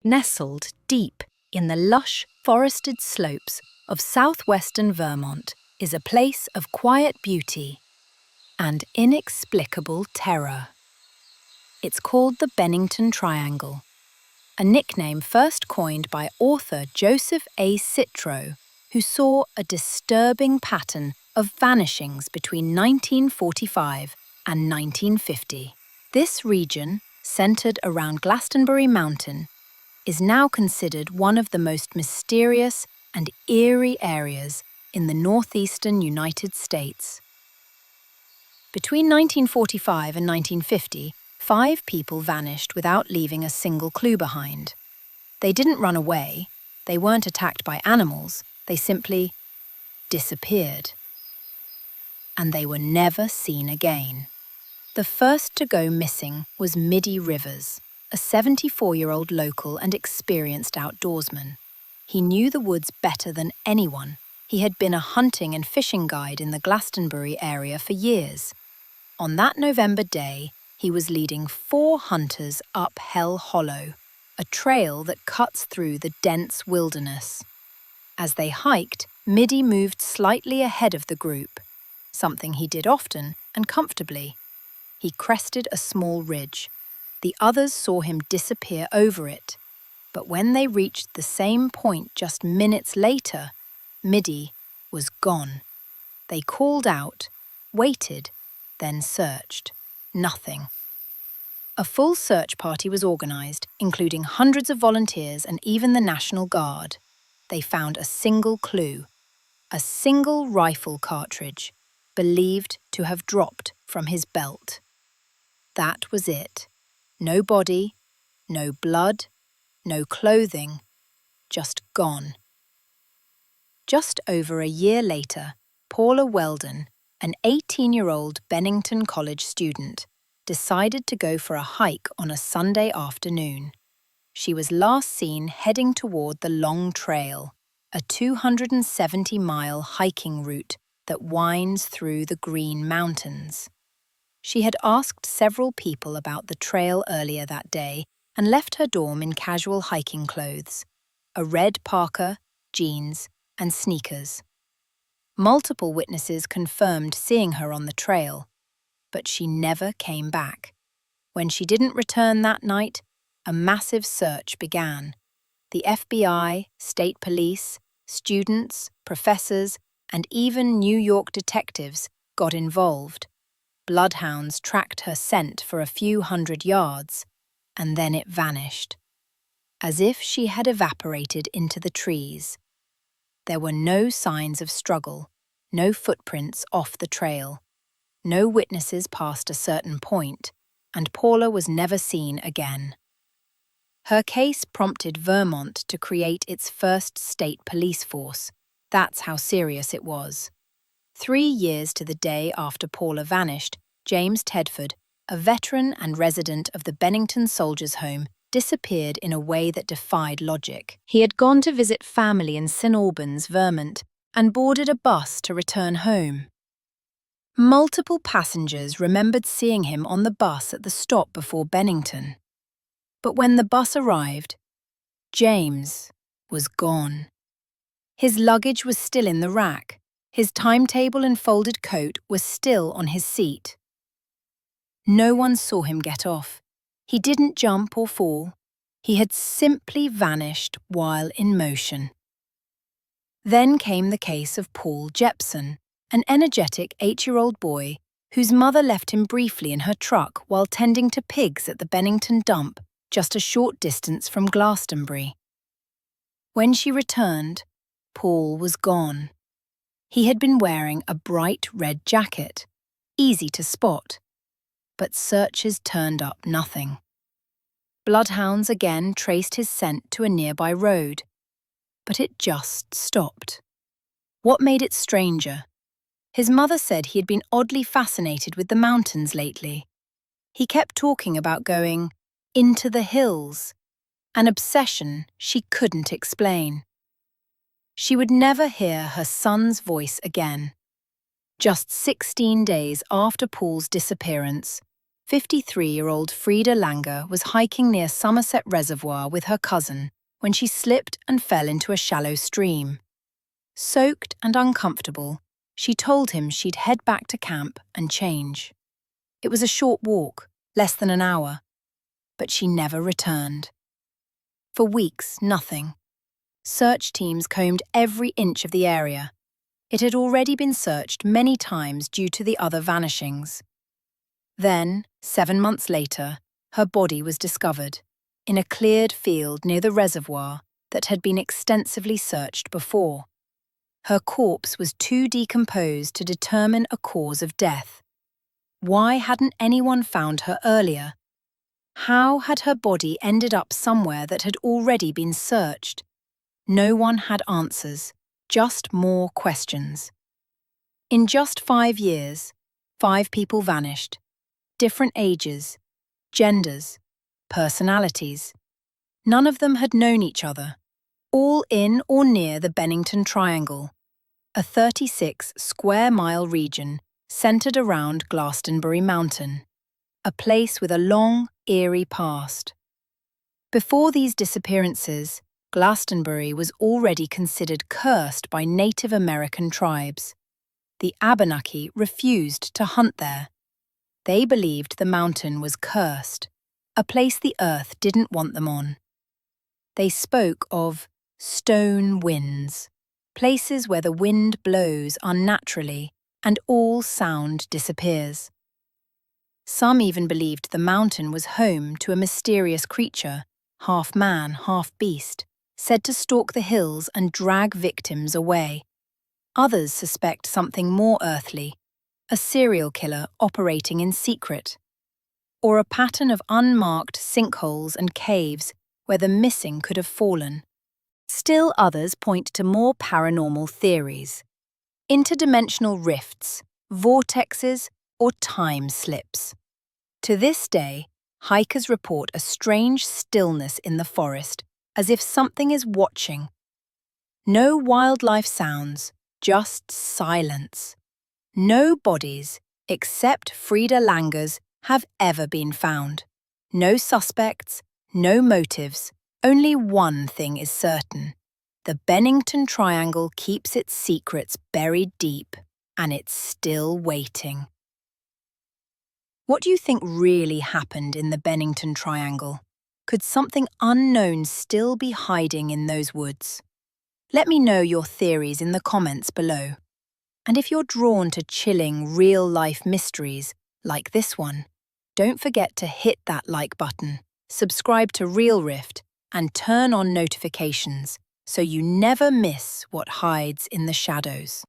Nestled deep in the lush, forested slopes of southwestern Vermont is a place of quiet beauty and inexplicable terror. It's called the Bennington Triangle, a nickname first coined by author Joseph A. Citro, who saw a disturbing pattern of vanishings between 1945 and 1950. This region, centered around Glastonbury Mountain, is now considered one of the most mysterious and eerie areas in the northeastern United States. Between 1945 and 1950, 5 people vanished without leaving a single clue behind. They didn't run away, they weren't attacked by animals, they simply disappeared. And they were never seen again. The first to go missing was Middy Rivers, a 74-year-old local and experienced outdoorsman. He knew the woods better than anyone. He had been a hunting and fishing guide in the Glastonbury area for years. On that November day, he was leading 4 hunters up Hell Hollow, a trail that cuts through the dense wilderness. As they hiked, Middy moved slightly ahead of the group, something he did often and comfortably. He crested a small ridge. The others saw him disappear over it, but when they reached the same point just minutes later, Middy was gone. They called out, waited, then searched. Nothing. A full search party was organized, including hundreds of volunteers and even the National Guard. They found a single clue, a single rifle cartridge, believed to have dropped from his belt. That was it. No body, no blood, no clothing, just gone. Just over a year later, Paula Weldon, an 18-year-old Bennington College student, decided to go for a hike on a Sunday afternoon. She was last seen heading toward the Long Trail, a 270-mile hiking route that winds through the Green Mountains. She had asked several people about the trail earlier that day and left her dorm in casual hiking clothes, a red parka, jeans, and sneakers. Multiple witnesses confirmed seeing her on the trail, but she never came back. When she didn't return that night, a massive search began. The FBI, state police, students, professors, and even New York detectives got involved. Bloodhounds tracked her scent for a few hundred yards, and then it vanished, as if she had evaporated into the trees. There were no signs of struggle, no footprints off the trail, no witnesses past a certain point, and Paula was never seen again. Her case prompted Vermont to create its first state police force. That's how serious it was. 3 years to the day after Paula vanished, James Tedford, a veteran and resident of the Bennington Soldiers' Home, disappeared in a way that defied logic. He had gone to visit family in St. Albans, Vermont, and boarded a bus to return home. Multiple passengers remembered seeing him on the bus at the stop before Bennington. But when the bus arrived, James was gone. His luggage was still in the rack. His timetable and folded coat were still on his seat. No one saw him get off. He didn't jump or fall. He had simply vanished while in motion. Then came the case of Paul Jepson, an energetic 8-year-old boy whose mother left him briefly in her truck while tending to pigs at the Bennington dump, just a short distance from Glastonbury. When she returned, Paul was gone. He had been wearing a bright red jacket, easy to spot, but searchers turned up nothing. Bloodhounds again traced his scent to a nearby road, but it just stopped. What made it stranger? His mother said he had been oddly fascinated with the mountains lately. He kept talking about going into the hills, an obsession she couldn't explain. She would never hear her son's voice again. Just 16 days after Paul's disappearance, 53-year-old Frida Langer was hiking near Somerset Reservoir with her cousin when she slipped and fell into a shallow stream. Soaked and uncomfortable, she told him she'd head back to camp and change. It was a short walk, less than an hour, but she never returned. For weeks, nothing. Search teams combed every inch of the area. It had already been searched many times due to the other vanishings. Then, 7 months later, her body was discovered in a cleared field near the reservoir that had been extensively searched before. Her corpse was too decomposed to determine a cause of death. Why hadn't anyone found her earlier? How had her body ended up somewhere that had already been searched? No one had answers, just more questions. In just 5 years, 5 people vanished. Different ages, genders, personalities. None of them had known each other, all in or near the Bennington Triangle, a 36-square-mile region centered around Glastonbury Mountain, a place with a long, eerie past. Before these disappearances, Glastonbury was already considered cursed by Native American tribes. The Abenaki refused to hunt there. They believed the mountain was cursed, a place the earth didn't want them on. They spoke of stone winds, places where the wind blows unnaturally and all sound disappears. Some even believed the mountain was home to a mysterious creature, half man, half beast, said to stalk the hills and drag victims away. Others suspect something more earthly, a serial killer operating in secret, or a pattern of unmarked sinkholes and caves where the missing could have fallen. Still others point to more paranormal theories: interdimensional rifts, vortexes, or time slips. To this day, hikers report a strange stillness in the forest, as if something is watching. No wildlife sounds, just silence. No bodies, except Frida Langer's, have ever been found. No suspects, no motives. Only one thing is certain. The Bennington Triangle keeps its secrets buried deep, and it's still waiting. What do you think really happened in the Bennington Triangle? Could something unknown still be hiding in those woods? Let me know your theories in the comments below. And if you're drawn to chilling, real-life mysteries like this one, don't forget to hit that like button, subscribe to RealRift, and turn on notifications so you never miss what hides in the shadows.